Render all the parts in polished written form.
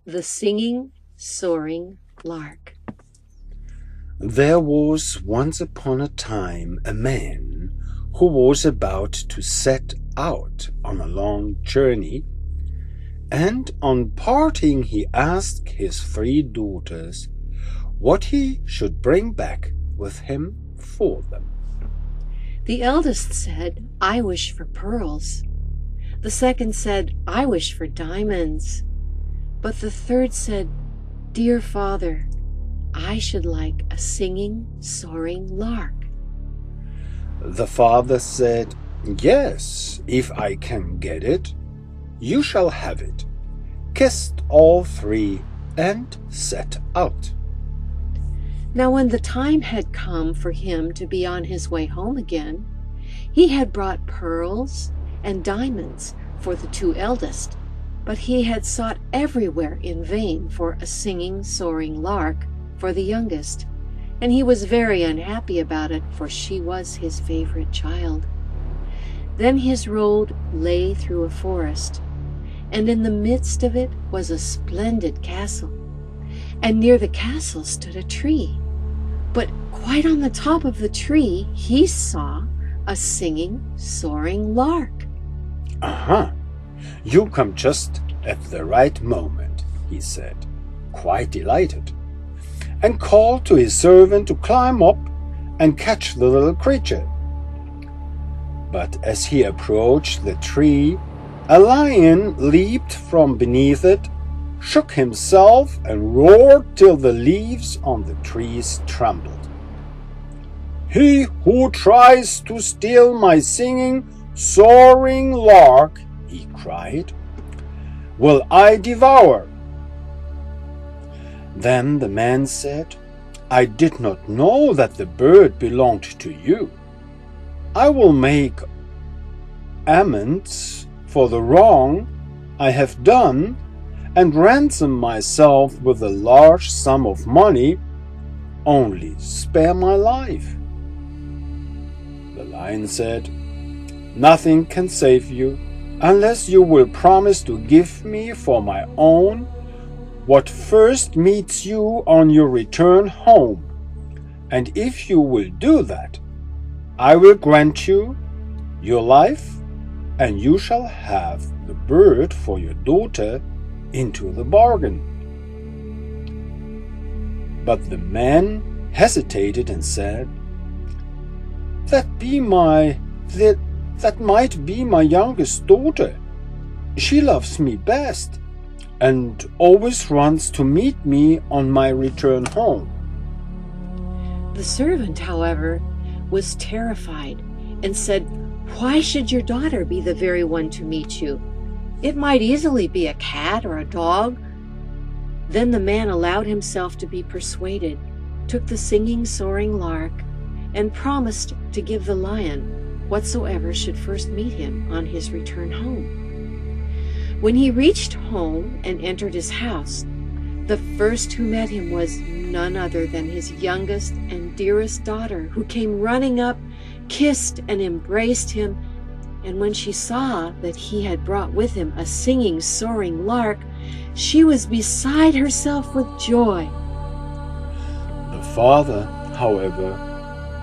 The Singing, Soaring Lark. There was once upon a time a man who was about to set out on a long journey, and on parting he asked his 3 daughters what he should bring back with him for them. The eldest said, "I wish for pearls." The second said, "I wish for diamonds." But the third said, "Dear father, I should like a singing, soaring lark." The father said, "Yes, if I can get it, you shall have it," kissed all 3, and set out. Now when the time had come for him to be on his way home again, he had brought pearls and diamonds for the 2 eldest, but he had sought everywhere in vain for a singing, soaring lark for the youngest, and he was very unhappy about it, for she was his favorite child. Then his road lay through a forest, and in the midst of it was a splendid castle, and near the castle stood a tree. But quite on the top of the tree he saw a singing, soaring lark. "Aha! You come just at the right moment," he said, quite delighted, and called to his servant to climb up and catch the little creature. But as he approached the tree, a lion leaped from beneath it, shook himself, and roared till the leaves on the trees trembled. "He who tries to steal my singing, soaring lark," he cried, "will I devour." Then the man said, "I did not know that the bird belonged to you. I will make amends for the wrong I have done and ransom myself with a large sum of money. Only spare my life." The lion said, "Nothing can save you unless you will promise to give me for my own what first meets you on your return home. And if you will do that, I will grant you your life, and you shall have the bird for your daughter into the bargain." But the man hesitated and said, That might be my youngest daughter. She loves me best and always runs to meet me on my return home." The servant, however, was terrified and said, "Why should your daughter be the very one to meet you? It might easily be a cat or a dog." Then the man allowed himself to be persuaded, took the singing, soaring lark, and promised to give the lion whatsoever should first meet him on his return home. When he reached home and entered his house, the first who met him was none other than his youngest and dearest daughter, who came running up, kissed and embraced him, and when she saw that he had brought with him a singing, soaring lark, she was beside herself with joy. The father, however,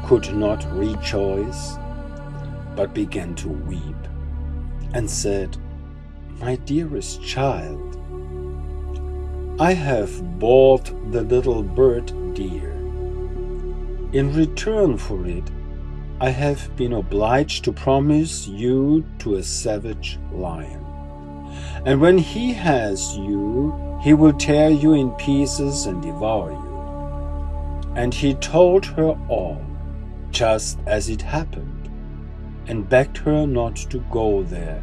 could not rejoice, but began to weep, and said, "My dearest child, I have bought the little bird dear. In return for it, I have been obliged to promise you to a savage lion, and when he has you, he will tear you in pieces and devour you." And he told her all, just as it happened, and begged her not to go there,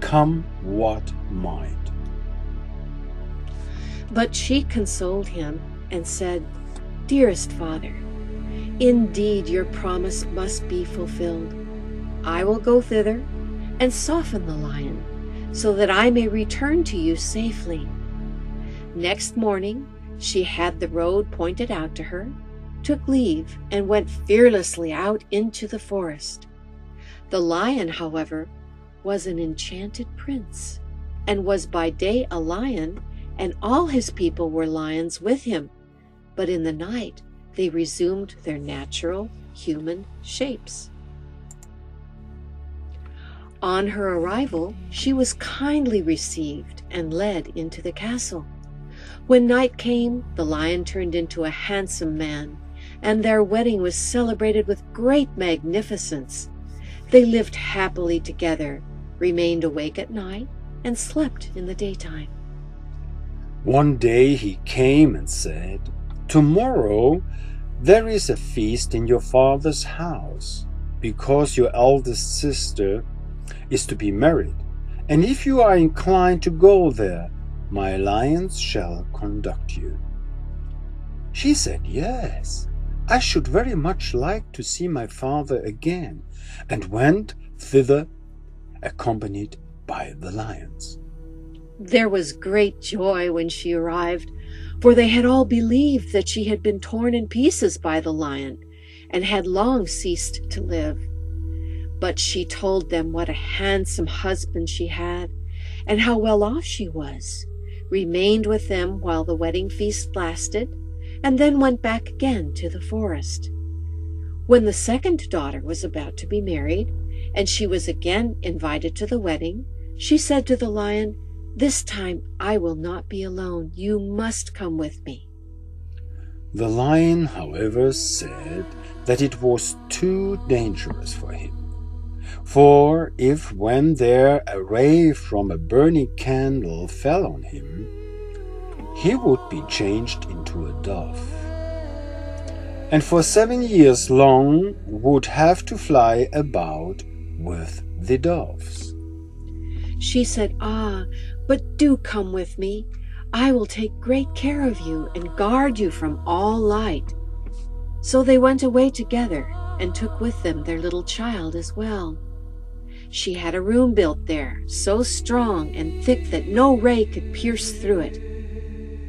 come what might. But she consoled him and said, "Dearest father, indeed your promise must be fulfilled. I will go thither and soften the lion, so that I may return to you safely." Next morning she had the road pointed out to her, took leave, and went fearlessly out into the forest. The lion, however, was an enchanted prince, and was by day a lion, and all his people were lions with him, but in the night they resumed their natural human shapes. On her arrival, she was kindly received and led into the castle. When night came, the lion turned into a handsome man, and their wedding was celebrated with great magnificence. They lived happily together, remained awake at night, and slept in the daytime. One day he came and said, "Tomorrow there is a feast in your father's house, because your eldest sister is to be married, and if you are inclined to go there, my lions shall conduct you." She said, "Yes, I should very much like to see my father again," and went thither, accompanied by the lions. There was great joy when she arrived, for they had all believed that she had been torn in pieces by the lion and had long ceased to live. But she told them what a handsome husband she had and how well off she was, remained with them while the wedding feast lasted, and then went back again to the forest. When the second daughter was about to be married, and she was again invited to the wedding, she said to the lion, "This time I will not be alone. You must come with me." The lion, however, said that it was too dangerous for him. For if when there a ray from a burning candle fell on him, he would be changed into a dove, and for 7 years long would have to fly about with the doves. She said, "Ah, but do come with me. I will take great care of you and guard you from all light." So they went away together and took with them their little child as well. She had a room built there, so strong and thick that no ray could pierce through it.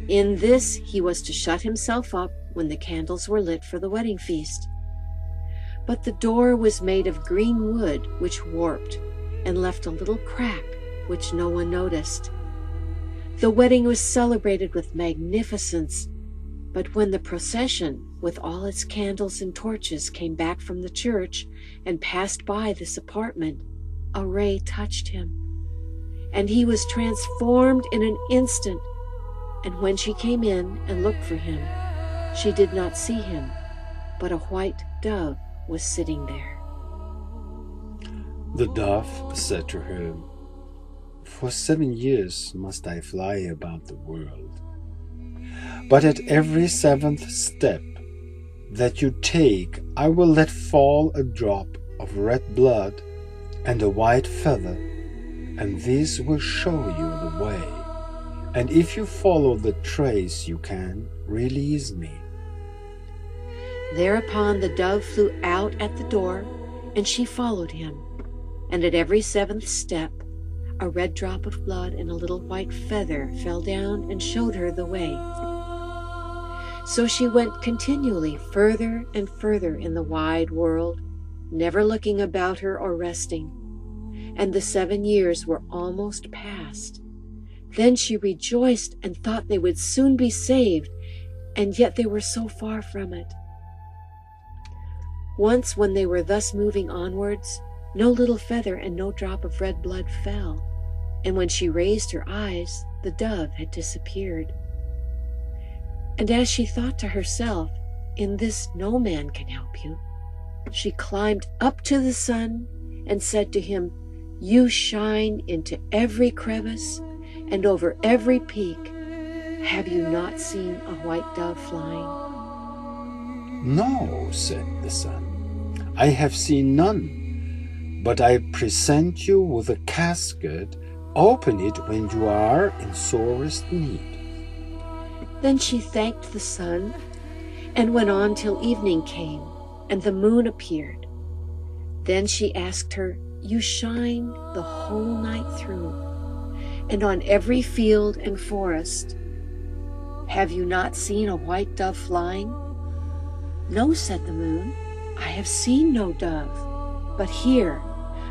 In this he was to shut himself up when the candles were lit for the wedding feast. But the door was made of green wood, which warped and left a little crack, which no one noticed. The wedding was celebrated with magnificence, but when the procession, with all its candles and torches, came back from the church and passed by this apartment, a ray touched him, and he was transformed in an instant. And when she came in and looked for him, she did not see him, but a white dove was sitting there. The dove said to her, "For 7 years must I fly about the world, but at every 7th step that you take, I will let fall a drop of red blood and a white feather, and this will show you the way. And if you follow the trace, you can release me." Thereupon the dove flew out at the door, and she followed him. And at every 7th step, a red drop of blood and a little white feather fell down and showed her the way. So she went continually further and further in the wide world, never looking about her or resting. And the 7 years were almost past. Then she rejoiced and thought they would soon be saved, and yet they were so far from it. Once, when they were thus moving onwards, no little feather and no drop of red blood fell, and when she raised her eyes, the dove had disappeared. And as she thought to herself, "In this no man can help you," she climbed up to the sun and said to him, "You shine into every crevice and over every peak. Have you not seen a white dove flying?" "No," said the sun, "I have seen none, but I present you with a casket. Open it when you are in sorest need." Then she thanked the sun and went on till evening came and the moon appeared. Then she asked her, "You shine the whole night through, and on every field and forest. Have you not seen a white dove flying?" "No," said the moon, "I have seen no dove. But here,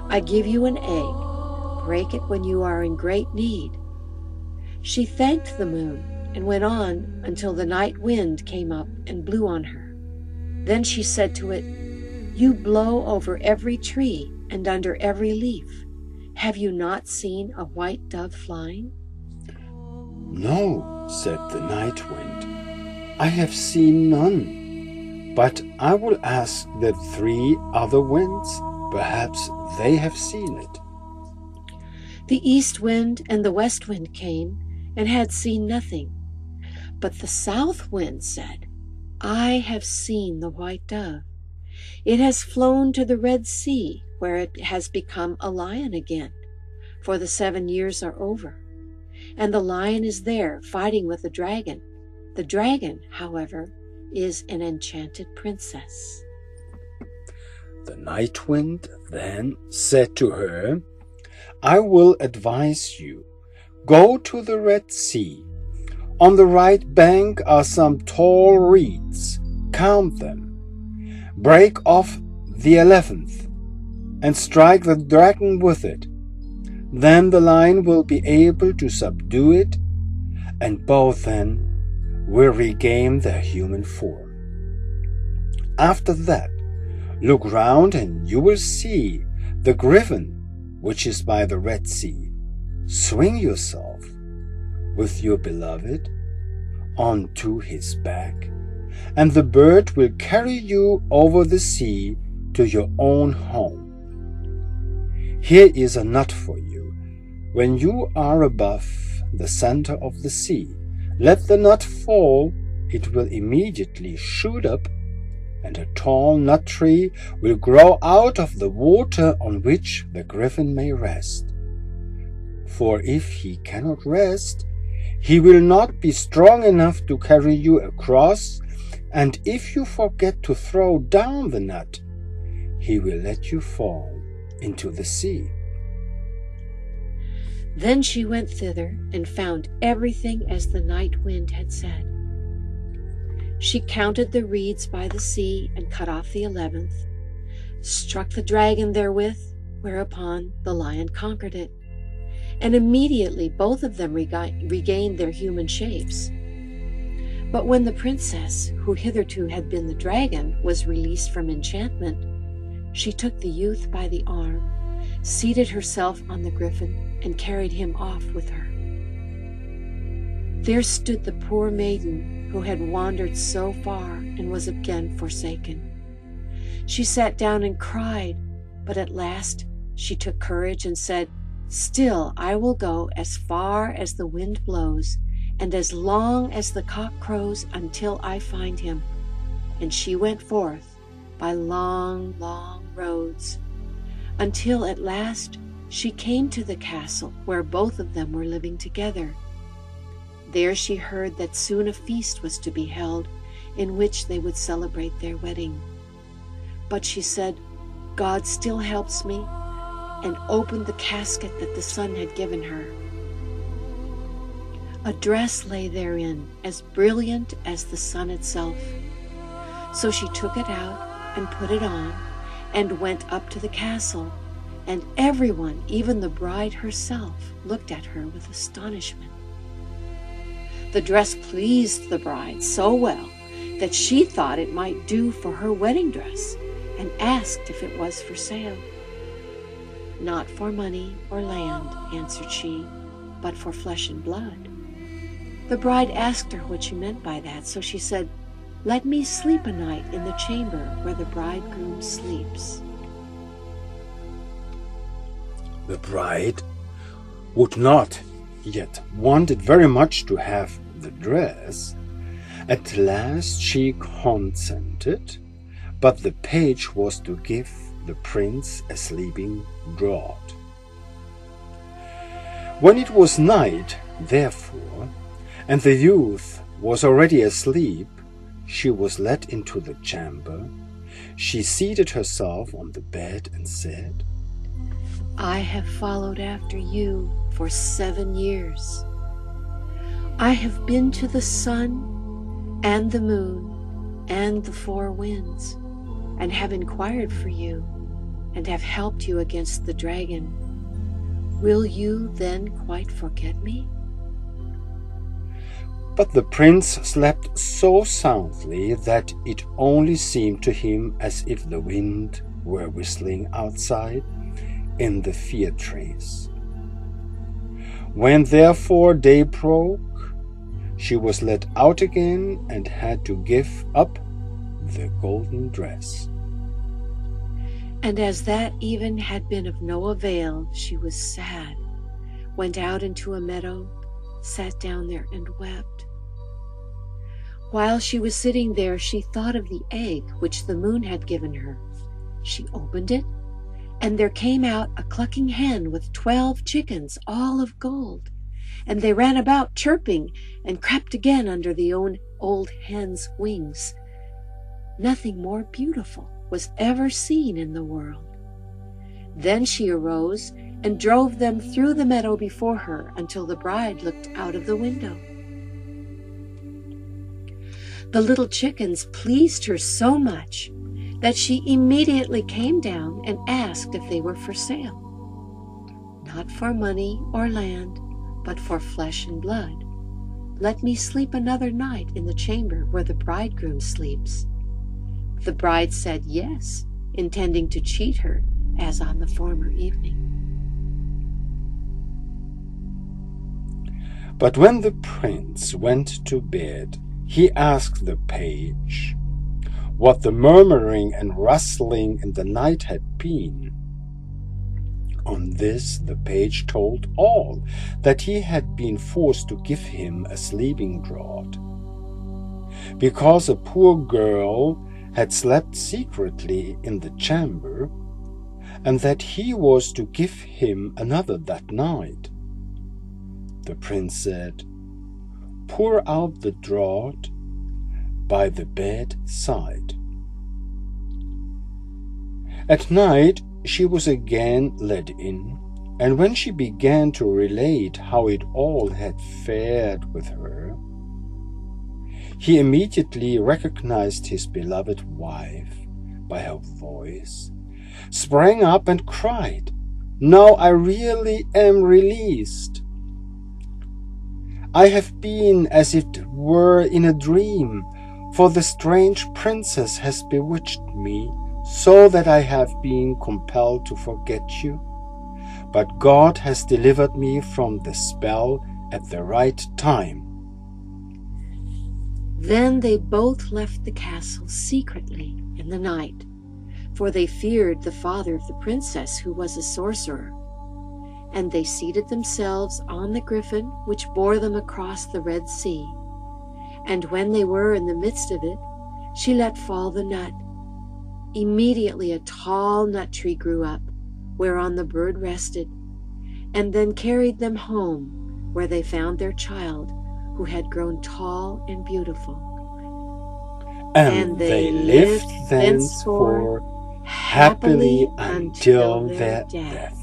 I give you an egg. Break it when you are in great need." She thanked the moon and went on until the night wind came up and blew on her. Then she said to it, "You blow over every tree and under every leaf. Have you not seen a white dove flying?" "No," said the night wind, "I have seen none. But I will ask the 3 other winds. Perhaps they have seen it." The east wind and the west wind came and had seen nothing. But the south wind said, "I have seen the white dove. It has flown to the Red Sea, where it has become a lion again, for the 7 years are over. And the lion is there fighting with the dragon. The dragon, however, is an enchanted princess." The night wind then said to her, "I will advise you. Go to the Red Sea. On the right bank are some tall reeds. Count them. Break off the 11th and strike the dragon with it. Then the lion will be able to subdue it, and both then will regain their human form. After that, look round and you will see the griffin, which is by the Red Sea. Swing yourself with your beloved onto his back, and the bird will carry you over the sea to your own home. Here is a nut for you. When you are above the center of the sea, let the nut fall. It will immediately shoot up, and a tall nut tree will grow out of the water on which the griffin may rest. For if he cannot rest, he will not be strong enough to carry you across, and if you forget to throw down the nut, he will let you fall into the sea." Then she went thither and found everything as the night wind had said. She counted the reeds by the sea and cut off the 11th, struck the dragon therewith, whereupon the lion conquered it, and immediately both of them regained their human shapes. But when the princess, who hitherto had been the dragon, was released from enchantment, she took the youth by the arm, seated herself on the griffin, and carried him off with her. There stood the poor maiden who had wandered so far and was again forsaken. She sat down and cried, but at last she took courage and said, "Still I will go as far as the wind blows, and as long as the cock crows, until I find him." And she went forth by long, long roads, until at last she came to the castle where both of them were living together. There she heard that soon a feast was to be held, in which they would celebrate their wedding. But she said, "God still helps me," and opened the casket that the sun had given her. A dress lay therein, as brilliant as the sun itself. So she took it out and put it on, and went up to the castle, and everyone, even the bride herself, looked at her with astonishment. The dress pleased the bride so well that she thought it might do for her wedding dress, and asked if it was for sale. "Not for money or land," answered she, "but for flesh and blood." The bride asked her what she meant by that, so she said, "Let me sleep a night in the chamber where the bridegroom sleeps." The bride would not, yet wanted very much to have the dress. At last she consented, but the page was to give the prince a sleeping draught. When it was night, therefore, and the youth was already asleep, she was led into the chamber. She seated herself on the bed and said, "I have followed after you for 7 years. I have been to the sun and the moon and the 4 winds, and have inquired for you, and have helped you against the dragon. Will you then quite forget me?" But the prince slept so soundly that it only seemed to him as if the wind were whistling outside in the fir trees. When therefore day broke, she was let out again and had to give up the golden dress. And as that even had been of no avail, she was sad, went out into a meadow, sat down there and wept. While she was sitting there, she thought of the egg which the moon had given her. She opened it, and there came out a clucking hen with 12 chickens, all of gold. And they ran about chirping and crept again under the old hen's wings. Nothing more beautiful was ever seen in the world. Then she arose and drove them through the meadow before her until the bride looked out of the window. The little chickens pleased her so much that she immediately came down and asked if they were for sale. Not for money or land, but for flesh and blood. Let me sleep another night in the chamber where the bridegroom sleeps. The bride said yes, intending to cheat her as on the former evening. But when the prince went to bed, he asked the page what the murmuring and rustling in the night had been. On this the page told all, that he had been forced to give him a sleeping draught, because a poor girl had slept secretly in the chamber, and that he was to give him another that night. The prince said, "Pour out the draught by the bedside." At night she was again led in, and when she began to relate how it all had fared with her, he immediately recognized his beloved wife by her voice, sprang up and cried, "Now I really am released. I have been as it were in a dream, for the strange princess has bewitched me, so that I have been compelled to forget you. But God has delivered me from the spell at the right time." Then they both left the castle secretly in the night, for they feared the father of the princess, who was a sorcerer. And they seated themselves on the griffin which bore them across the Red Sea. And when they were in the midst of it, she let fall the nut. Immediately a tall nut tree grew up, whereon the bird rested, and then carried them home, where they found their child, who had grown tall and beautiful. And they lived thenceforth happily until their death.